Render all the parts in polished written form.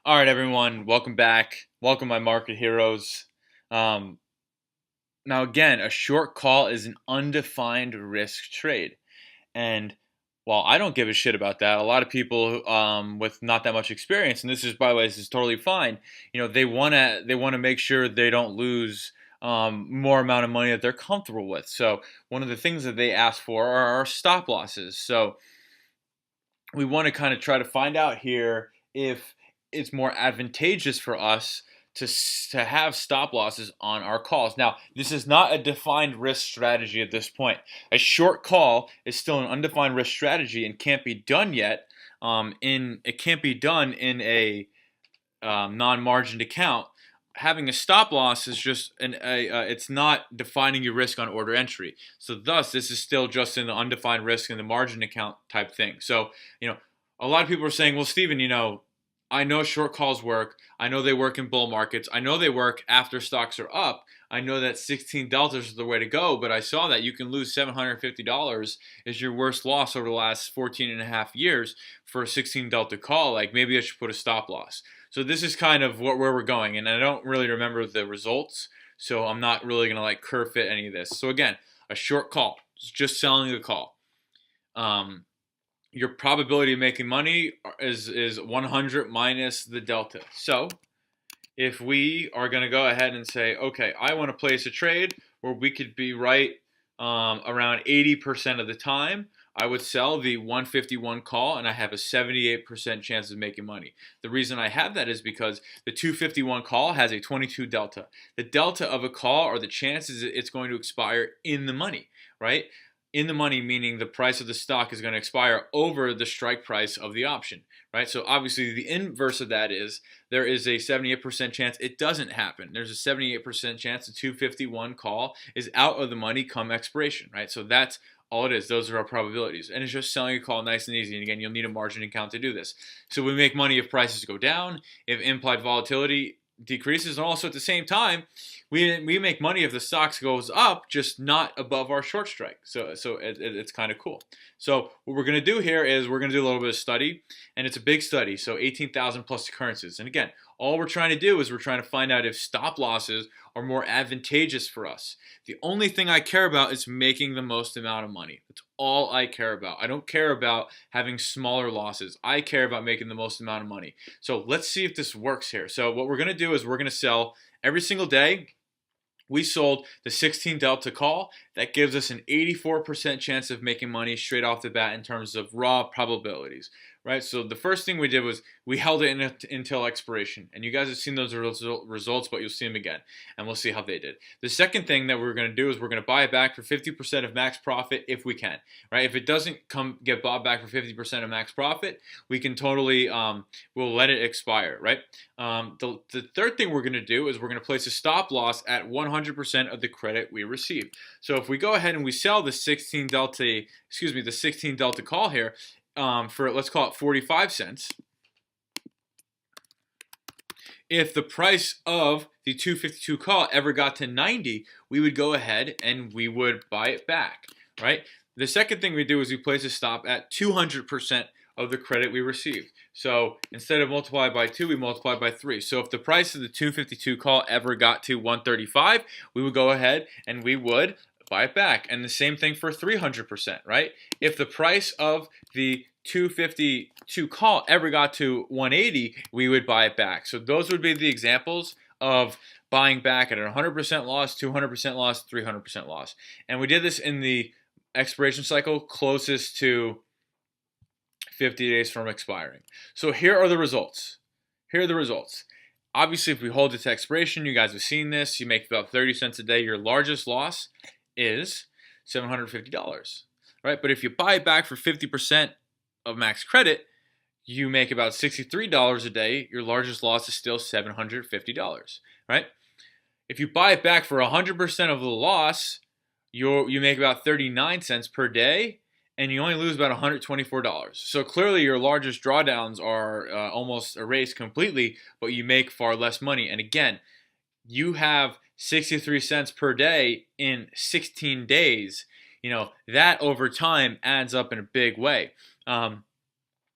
All right, everyone, welcome back. Welcome, my market heroes. Um, Now, again, a short call is an undefined risk trade. And while I don't give a shit about that, a lot of people with not that much experience, and this is, by the way, this is totally fine. They wanna make sure they don't lose more amount of money that they're comfortable with. So one of the things that they ask for are stop losses. So we want to kind of try to find out here if it's more advantageous for us to have stop losses on our calls. Now, this is not a defined risk strategy at this point. A short call is still an undefined risk strategy and can't be done yet. It can't be done in a non-margined account. Having a stop loss is just it's not defining your risk on order entry. So thus, this is still just in the undefined risk in the margin account type thing. So, a lot of people are saying, well, Steven, I know short calls work. I know they work in bull markets. I know they work after stocks are up. I know that 16 deltas is the way to go, but I saw that you can lose $750 is your worst loss over the last 14 and a half years for a 16 delta call. Like, maybe I should put a stop loss. So this is kind of where we're going, and I don't really remember the results, so I'm not really going to curve fit any of this. So again, a short call, just selling the call. Your probability of making money is 100 minus the delta. So if we are going to go ahead and say, okay, I want to place a trade where we could be right around 80% of the time, I would sell the 151 call and I have a 78% chance of making money. The reason I have that is because the 251 call has a 22 delta. The delta of a call are the chances it's going to expire in the money, right? In the money, meaning the price of the stock is going to expire over the strike price of the option, right? So obviously the inverse of that is there is a 78% chance it doesn't happen. There's a 78% chance the 251 call is out of the money come expiration, right? So that's all it is. Those are our probabilities. And it's just selling a call nice and easy. And again, you'll need a margin account to do this. So we make money if prices go down, if implied volatility decreases, and also at the same time, we make money if the stocks goes up, just not above our short strike. So it's kind of cool. So what we're going to do here is we're going to do a little bit of study, and it's a big study. So 18,000 plus occurrences. And again, all we're trying to do is we're trying to find out if stop losses are more advantageous for us. The only thing I care about is making the most amount of money. That's all I care about. I don't care about having smaller losses. I care about making the most amount of money. So let's see if this works here. So what we're going to do is we're going to sell every single day. We sold the 16 delta call. That gives us an 84% chance of making money straight off the bat in terms of raw probabilities, right? So the first thing we did was we held it until expiration. And you guys have seen those results, but you'll see them again. And we'll see how they did. The second thing that we're going to do is we're going to buy it back for 50% of max profit if we can, right? If it doesn't get bought back for 50% of max profit, we can totally, we'll let it expire, right? The third thing we're going to do is we're going to place a stop loss at 100% of the credit we receive. So if we go ahead and we sell the 16 delta call here for, let's call it 45 cents. If the price of the 252 call ever got to 90, we would go ahead and we would buy it back, right? The second thing we do is we place a stop at 200% of the credit we received. So instead of multiply by 2, we multiply by 3. So if the price of the 252 call ever got to 135, we would go ahead and we would buy it back. And the same thing for 300%, right? If the price of the 252 call ever got to 180, we would buy it back. So those would be the examples of buying back at a 100% loss, 200% loss, 300% loss. And we did this in the expiration cycle closest to 50 days from expiring. So here are the results. Here are the results. Obviously, if we hold it to expiration, you guys have seen this. You make about 30 cents a day. Your largest loss is $750, right? But if you buy it back for 50% of max credit, you make about $63 a day. Your largest loss is still $750, right? If you buy it back for 100% of the loss, you make about 39 cents per day, and you only lose about $124. So clearly your largest drawdowns are almost erased completely, but you make far less money. And again, you have 63 cents per day in 16 days. That over time adds up in a big way. And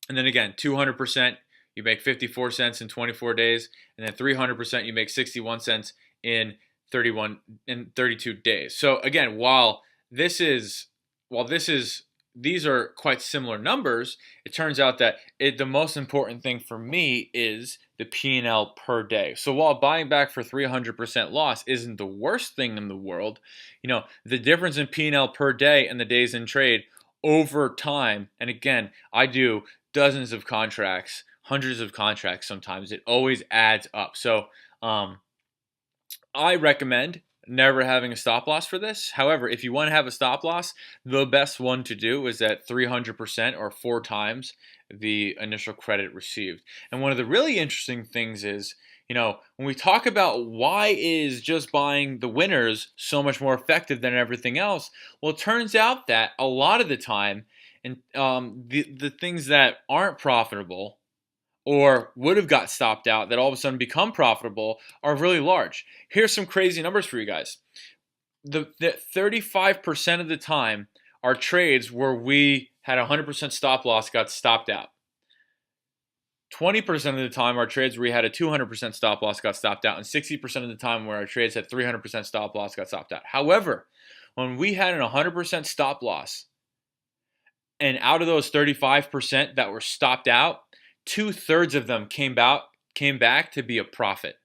then again, 200%, you make 54 cents in 24 days, and then 300% you make 61 cents in 32 days. So again, while these are quite similar numbers, it turns out that the most important thing for me is the P&L per day. So while buying back for 300% loss isn't the worst thing in the world, the difference in P&L per day and the days in trade over time, and again, I do dozens of contracts, hundreds of contracts sometimes, it always adds up. So I recommend never having a stop loss for this. However, if you want to have a stop loss, the best one to do is at 300% or 4 times the initial credit received. And one of the really interesting things is, when we talk about why is just buying the winners so much more effective than everything else, well, it turns out that a lot of the time, and the things that aren't profitable or would have got stopped out that all of a sudden become profitable are really large. Here's some crazy numbers for you guys. The 35% of the time, our trades where we had 100% stop loss got stopped out. 20% of the time, our trades where we had a 200% stop loss got stopped out, and 60% of the time where our trades had 300% stop loss got stopped out. However, when we had an 100% stop loss, and out of those 35% that were stopped out, 2/3 of them came back to be a profit.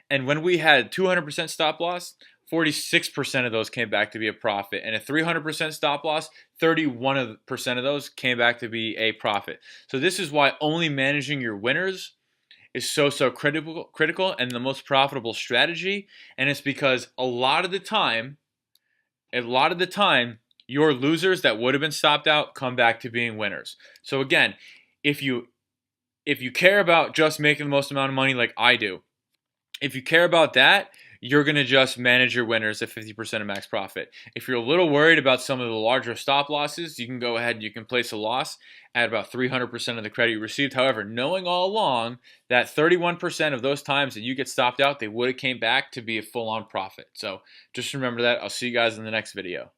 And when we had 200% stop loss, 46% of those came back to be a profit. And a 300% stop loss, 31% of those came back to be a profit. So this is why only managing your winners is so critical and the most profitable strategy. And it's because a lot of the time, your losers that would have been stopped out come back to being winners. So again, if you care about just making the most amount of money like I do, if you care about that, you're going to just manage your winners at 50% of max profit. If you're a little worried about some of the larger stop losses, you can go ahead and you can place a loss at about 300% of the credit you received. However, knowing all along that 31% of those times that you get stopped out, they would have came back to be a full-on profit. So just remember that. I'll see you guys in the next video.